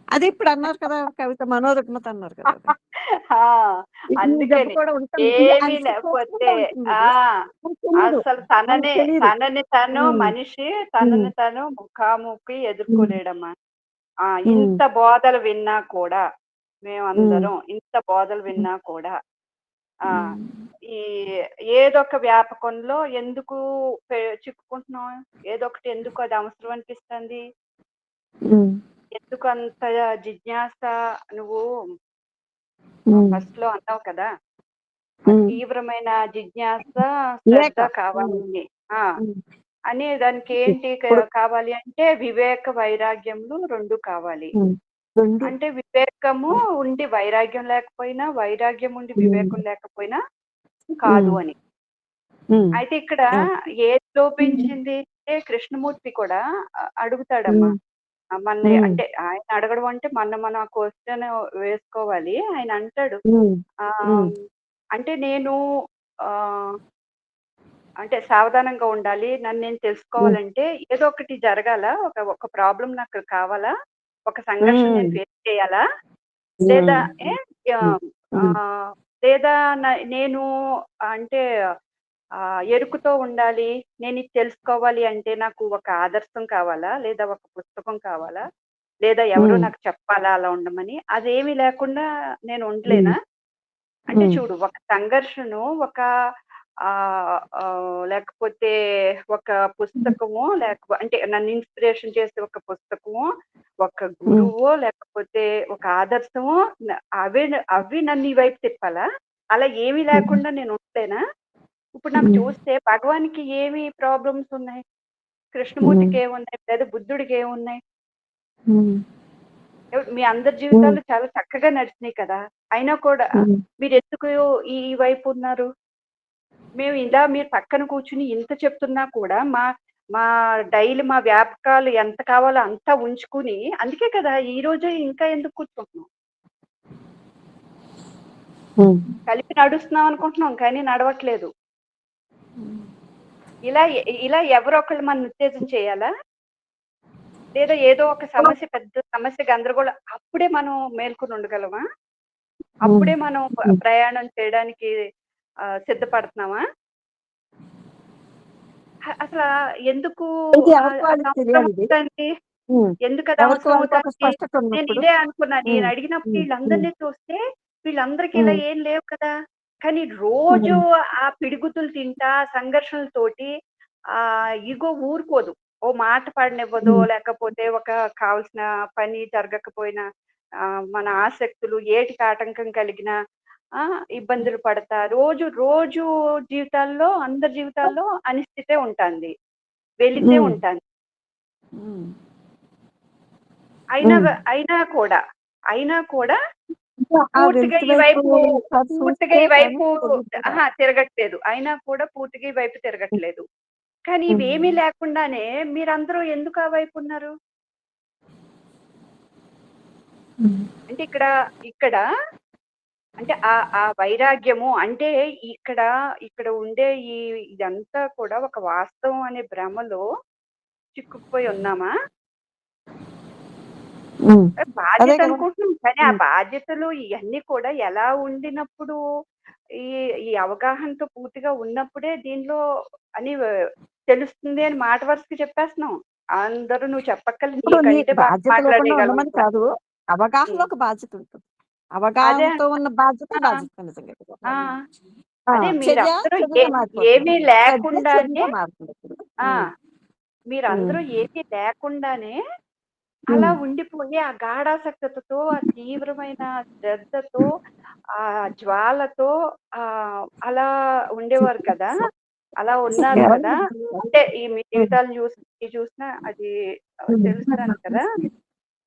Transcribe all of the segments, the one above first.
అది ఇప్పుడన్నారు కదా! కవిత మనోరుగ్మత అన్నారు కదా! అది. ఆ! ఈ జబ్బు అందుకని. కూడా ఉంటుంది. ఇది ఏమీ లేకపోతే అలసిపోకుండా ఆ! ఉంటుందిది. మనకు తెలీదు. అసలు మనకు తెలీదు. తనని తను హ్మ్. మనిషి హ్మ్. తనని తను ముఖాముఖి హ్మ్. ఎదుర్కోలేడమ్మా. హ్మ్. ఇంత బోధలు విన్నా కూడా, హ్మ్. మేమందరం ఇంత బోధలు హ్మ్. విన్నా కూడా, ఆ! హ్మ్. ఈ ఏదొక వ్యాపకంలో ఎందుకు చిక్కుకుంటున్నాం? ఏదొకటి ఎందుకు అది అవసరం అనిపిస్తుంది? హ్మ్. ఎందుకంత జిజ్ఞాస నువ్వు హ్మ్. ఫస్ట్‌లో అన్నావు కదా! హ్మ్. తీవ్రమైన జిజ్ఞాస, శ్రద్ధ లేక. హ్మ్. కావాలి. ఆ! హ్మ్. అని దానికేంటి ఇప్పుడు కావాలి అంటే వివేక, వైరాగ్యములు 2 కావాలి. హ్మ్. 2 అంటే వివేకము ఉండి వైరాగ్యం లేకపోయినా, వైరాగ్యం ఉండి హ్మ్. వివేకం లేకపోయినా హ్మ్. కాదు అని. హ్మ్. అయితే ఇక్కడ అవును. ఏది హ్మ్. లోపించింది అంటే కృష్ణమూర్తి కూడా అడుగుతాడమ్మా. హ్మ్. మనని హ్మ్. అంటే ఆయన అడగడం అంటే మన క్వెషన్ వేసుకోవాలి. ఆయన అంటాడు. హ్మ్. హ్మ్. ఆహ్, అంటే నేను ఆహ్, అంటే సావధానంగా ఉండాలి. నన్ను నేను హ్మ్. తెలుసుకోవాలంటే ఏదో ఒకటి జరగాల. ఒక ప్రాబ్లమ్ నాకు కావాలా? ఒక సంఘర్షణ హ్మ్. నేను ఫేస్ చేయాలా? లేదా హ్మ్. ఏ హ్మ్. ఆహ్, హ్మ్. ఆహ్, లేదా నేను అంటే ఎరుకుతో ఉండాలి. నేనిది తెలుసుకోవాలి అంటే నాకు ఒక ఆదర్శం కావాలా? లేదా ఒక పుస్తకం కావాలా? లేదా ఎవరో హ్మ్. నాకు చెప్పాలా అలా ఉండమని? అదేమీ లేకుండా నేను హ్మ్. ఉండలేనా? అంటే హ్మ్. చూడు ఒక సంఘర్షణో, ఒక లేకపోతే ఒక పుస్తకమో అంటే నన్ను ఇన్‌స్పిరేషన్ చేసే ఒక పుస్తకమో, ఒక హ్మ్. గురువో, లేకపోతే ఒక ఆదర్శమో అవే అవి నన్ను ఈ వైపు తిప్పాలా? అలా ఏమీ హ్మ్. లేకుండా నేను ఉండలేనా? ఇప్పుడు నాకు హ్మ్. చూస్తే భగవాన్‌కి ఏమి ప్రాబ్లమ్స్ ఉన్నాయి? హ్మ్. కృష్ణమూర్తికి ఏమున్నాయి? లేదా బుద్ధుడికి ఏమున్నాయి? హ్మ్. మీ అందరి హ్మ్. జీవితాలు చాలా చక్కగా నడిచినాయి కదా! అయినా కూడా హ్మ్. మీరెందుకు ఈ వైపు ఉన్నారు? మీరు పక్కన కూర్చొని ఇంత చెప్తున్నా కూడా మా మా వ్యాపకాలు ఎంత కావాలో అంతా ఉంచుకుని అందుకే కదా ఈరోజు ఇంకా ఎందుకు కూర్చుంటున్నాం. హ్మ్. కలిపి నడుస్తున్నాం అనుకుంటున్నాం కానీ నడవట్లేదు. ఇలా ఇలా ఎవరో ఒకళ్ళు మనల్ని ఉత్తేజం చేయాలా? లేదా ఏదో ఒక సమస్య పెద్ద సమస్య గందరగోళం అప్పుడే మనం మేల్కొని ఉండగలమా? హ్మ్. అప్పుడే మనం హ్మ్. ప్రయాణం చేయడానికి సిద్ధపడుతున్నామా? అసలా ఎందుకు ఇది ఎవరికి అది వాళ్ళకి అవసరం తెలియాలిది. అవుతాంది? హ్మ్. ఎందుకది ఎవరికి అవసరం వాళ్ళకి ఒక అవుతాంది? స్పష్టత నేను ఉన్నప్పుడు. ఇదే అనుకున్నా. హ్మ్. నేను అడిగినప్పుడు హ్మ్. హ్మ్. వీళ్ళందరిని చూస్తే వీళ్ళందరికి ఇలా హ్మ్. ఏం లేవు కదా! కానీ రోజు హ్మ్. ఆ పిడిగుద్దులు తింటా సంఘర్షణలతోటి ఇగో ఊరుకోదు. ఓ మాట పడనివ్వదో, హ్మ్. లేకపోతే కావాల్సిన పని జరగకపోయినా మన ఆసక్తులు ఏటికి ఆటంకం కలిగినా ఇబ్బందులు పడతా రోజు జీవితాల్లో అందరి జీవితాల్లో అనిశ్చితే ఉంటాంది. వెలితే హ్మ్. ఉంటాంది. హ్మ్. అయినా హ్మ్. అయినా కూడా, అయినా కూడా ఇంకా ఆ పూర్తిగా వెలుతు ఈ వైపు వైపు ఒకసారి పూర్తిగా చూస్తే ఈ కానీ వైపు తెలీదు కదా! తిరగట్లేదు. అయినా కూడా పూర్తిగా ఈ వైపు హ్మ్. తిరగట్లేదు. కానీ ఇవేమీ హ్మ్. లేకుండానే మీరందరూ ఎందుకు ఆ వైపున్నారు? హ్మ్. అంటే ఇక్కడ అంటే ఆ వైరాగ్యము అంటే ఇక్కడ ఇక్కడ ఉండే ఇదంతా కూడా ఒక వాస్తవం అనే భ్రమలో చిక్కుకుపోయి ఉన్నామా? హ్మ్. అదే బాధ్యత కదా! అనుకుంటున్నాం. కానీ ఆ హ్మ్. బాధ్యతలు ఇయన్నీ కూడా ఎలా ఉండినప్పుడు ఈ ఈ అవగాహనతో పూర్తిగా ఉన్నప్పుడే దీనిలో అని తెలుస్తుంది అని మాట వరుసకి చెప్పేస్తున్నాం. అందరూ నువ్వు చెప్పక్కర్లేదు. ఇప్పుడు నీకంటే బాగా బాధ్యత లేకుండా మాట్లాడేయగలం ఉండమని కూడా. కాదు. అవగాహనలో హ్మ్. ఒక బాధ్యత ఉంటుంది. అదే అవగాహనతో ఉన్న అంటున్నా. బాధ్యతే ఆ! బాధ్యత నిజంగా ఆ! చెప్పాలంటే. ఆ! అదే చర్య మీరందరూ చర్యగా మారిపోతుంది. ఏమీ శ్రద్ధ లేకుండానే చర్యగా మారుతుందిప్పుడు. ఆ! హ్మ్. హ్మ్. మీరందరూ ఏమీ లేకుండానే అలా హ్మ్. ఉండిపోయి ఆ గాఢాసక్తతతో, ఆ తీవ్రమైన శ్రద్ధతో, ఆ జ్వాలతో అలా ఉండేవారు కదా! అలా ఉన్నారు కదా! అంటే మీ హ్మ్. జీవితాలను చూసినా అది హ్మ్. తెలుస్తాను కదా!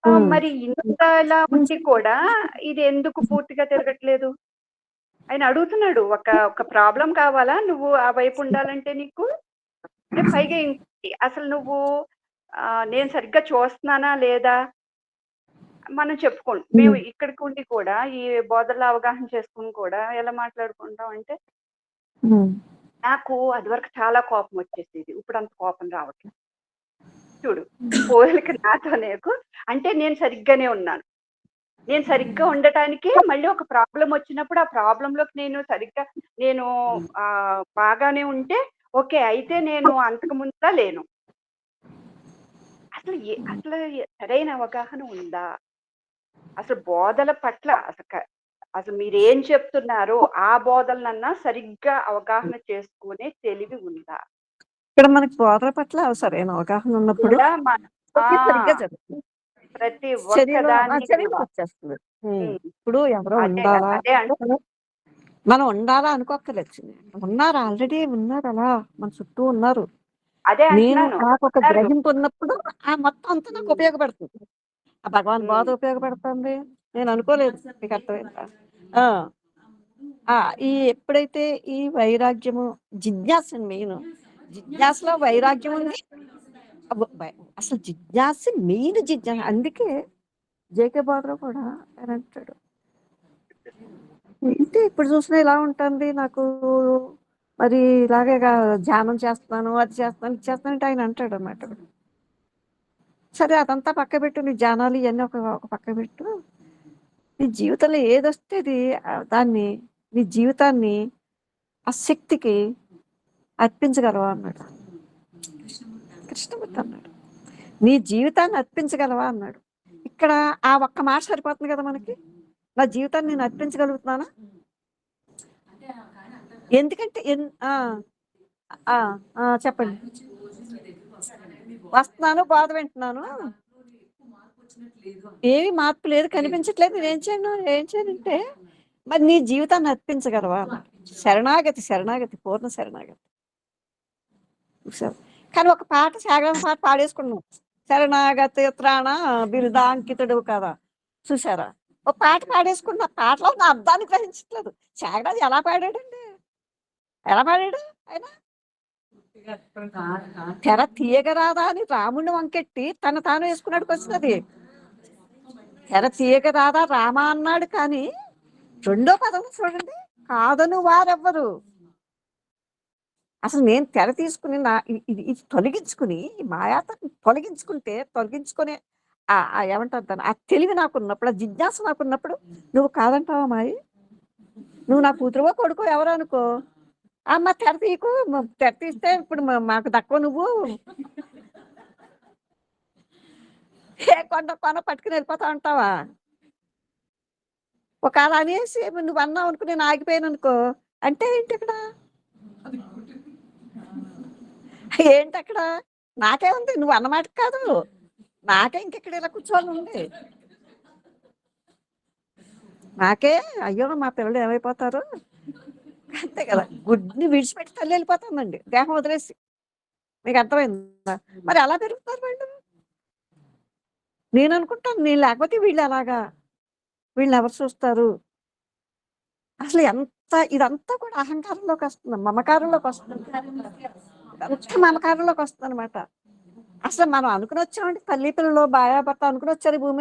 హ్మ్. మరి ఇంతలా ఉండి కూడా ఇది ఎందుకు పూర్తిగా తిరగట్లేదు? ఆయన అడుగుతున్నాడు. ఒక ప్రాబ్లమ్ కావాలా నువ్వు ఆ వైపు ఉండాలంటే నీకు? పైగా ఇంకోటి అసలు నువ్వు నేను సరిగ్గా చూస్తున్నానా లేదా? మనం చెప్పుకోం. మేము హ్మ్. ఇక్కడికి ఉండి కూడా ఈ బోధనలో అవగాహన చేసుకొని కూడా ఎలా మాట్లాడుకుంటాం అంటే, హ్మ్. నాకు అదివరకు చాలా కోపం వచ్చేసేది. ఇప్పుడంత కోపం రావట్లేదు. చూడు పోలిక నాతో నీకు అంటే నేను సరిగ్గానే ఉన్నాను. నేను సరిగ్గా ఉండటానికి మళ్ళీ ఒక ప్రాబ్లమ్ వచ్చినప్పుడు ఆ ప్రాబ్లమ్‌లోకి నేను బాగానే ఉంటే ఓకే. అయితే నేను అంతకు ముందులా లేను. అసలు సరైన అవగాహన ఉందా? అసలు బోధల పట్ల అసలు మీరేం చెప్తున్నారో ఆ బోధనలన్నా సరిగ్గా అవగాహన చేసుకునే తెలివి ఉందా? ఇక్కడ మనకి బోధన పట్ల సరైన అవగాహన ఉన్నప్పుడు కూడా ఆ! సరిగ్గా జరుగుతుంది. ప్రతి ఒక్క చర్యలో దాన్ని కూడా. చర్యలోకొచ్చేస్తుంది. హ్మ్. ఇప్పుడు ఎవరో అదే ఉండాలా? అదే అంటున్నా. మనం ఉండాలా అనుకోక్కర్లేదు. ఉన్నారు, ఆల్రెడీ ఉన్నారు అలా. మన చుట్టూ ఉన్నారు. అదే నేను అంటున్నాను. నాకొక ఉన్నారు. గ్రహింపు ఉన్నప్పుడు ఆ మొత్తం అంతా నాకు హ్మ్. ఉపయోగపడుతుంది. ఆ భగవాన్ బోధ హ్మ్. ఉపయోగపడుతుంది. నేను అనుకోలేదు. మీకు అర్థమైందా? ఆ! ఆ! ఎప్పుడైతే ఈ వైరాగ్యము, జిజ్ఞాస మెయిన్. జిజ్ఞాసలో వైరాగ్యం ఉంది. అబ్బో! అసలు జిజ్ఞాస మెయిన్ జిజ్ఞాస. అందుకే జేకే బోధన కూడా ఆయన అంటాడు. ఏంటి ఇప్పుడు చూసినా ఇలా ఉంటుంది నాకు, మరి ఇలాగే ధ్యానం చేస్తున్నాను, అది చేస్తున్నాను, ఇది చేస్తున్నాను అంటే ఆయన అంటాడు అన్నమాట. సరే అదంతా పక్క పెట్టు, నీ ధ్యానాలు ఇవన్నీ ఒక ఒక పక్క పెట్టు. నీ జీవితంలో ఏదొస్తే అది నీ జీవితాన్ని ఆ శక్తికి అర్పించగలవా అన్నాడు. కృష్ణమూర్తి అన్నాడు, నీ జీవితాన్ని అర్పించగలవా అన్నాడు. ఇక్కడ ఆ ఒక్క మాట సరిపోతుంది కదా మనకి. నా జీవితాన్ని నేను అర్పించగలుగుతున్నానా? ఎందుకంటే చెప్పండి. వస్తున్నాను, బాధ వింటున్నాను, ఏమి మార్పు లేదు, కనిపించట్లేదు, ఏం చేయనంటే మరి నీ జీవితాన్ని అర్పించగలవా అన్నాడు. శరణాగతి, శరణాగతి, పూర్ణ శరణాగతి. చూసారు. కానీ ఒక పాట, సాగరం పాట పాడేసుకున్నాం. శరణాగతి త్రాణ బిరుదాంకితుడు కదా. చూసారా? ఒక పాట పాడేసుకున్న పాటలో ఉన్న అర్థాన్ని గ్రహించట్లేదు. త్యాగరాజు ఎలా పాడాడండి? ఎలా పాడాడు ఆయన? తెర తీయగరాదా అని రాముడిని వంకెట్టి తను తాను వేసుకున్నాడు క్వశ్చన్ అది. తెర తీయగరాదా రామ అన్నాడు, కానీ రెండో పదం చూడండి, కాదను వారెవ్వరు. అసలు నేను తెర తీసుకుని ఇది తొలగించుకుని, ఈ మాయాతని తొలగించుకునే ఏమంటారు దాన్ని, ఆ తెలివి నాకున్నప్పుడు, ఆ జిజ్ఞాస నాకున్నప్పుడు నువ్వు కాదంటావా మాయి? నువ్వు నా కూతురువో కొడుకో ఎవరో అనుకో, అమ్మ తెర తీయకు, తెర తీస్తే ఇప్పుడు మాకు దక్కవ నువ్వు, ఏ కొన పట్టుకుని వెళ్ళిపోతా ఉంటావా? ఒకవేళ అనేసి నువ్వు అన్నావు అనుకో, నేను ఆగిపోయాను అనుకో, అంటే ఏంటి ఇక్కడ? ఏంటి అక్కడ? నాకే ఉంది, నువ్వు అన్నమాట కాదు, నాకే ఇంకెక్కడ ఇలా కూర్చోవాలి ఉంది. నాకే అయ్యో మా పిల్లలు ఏమైపోతారు, అంతే కదా. గుడ్ని విడిచిపెట్టి తల్లి వెళ్ళిపోతుందండి, దేహం వదిలేసి. మీకు అర్థమైందా? మరి ఎలా పెరుగుతారు వాళ్ళు? నేను అనుకుంటాను, నేను లేకపోతే వీళ్ళు ఎలాగా, వీళ్ళని ఎవరు చూస్తారు? అసలు ఇదంతా కూడా అహంకారంలోకి వస్తుంది, మమకారంలోకి వస్తుంది. ఇదంతా మమకారంలోకి వస్తుంది అనమాట. అసలు మనం అనుకుని వచ్చామంటే తల్లి పిల్లలు భార్యాభర్త అనుకుని వచ్చారు ఈ భూమి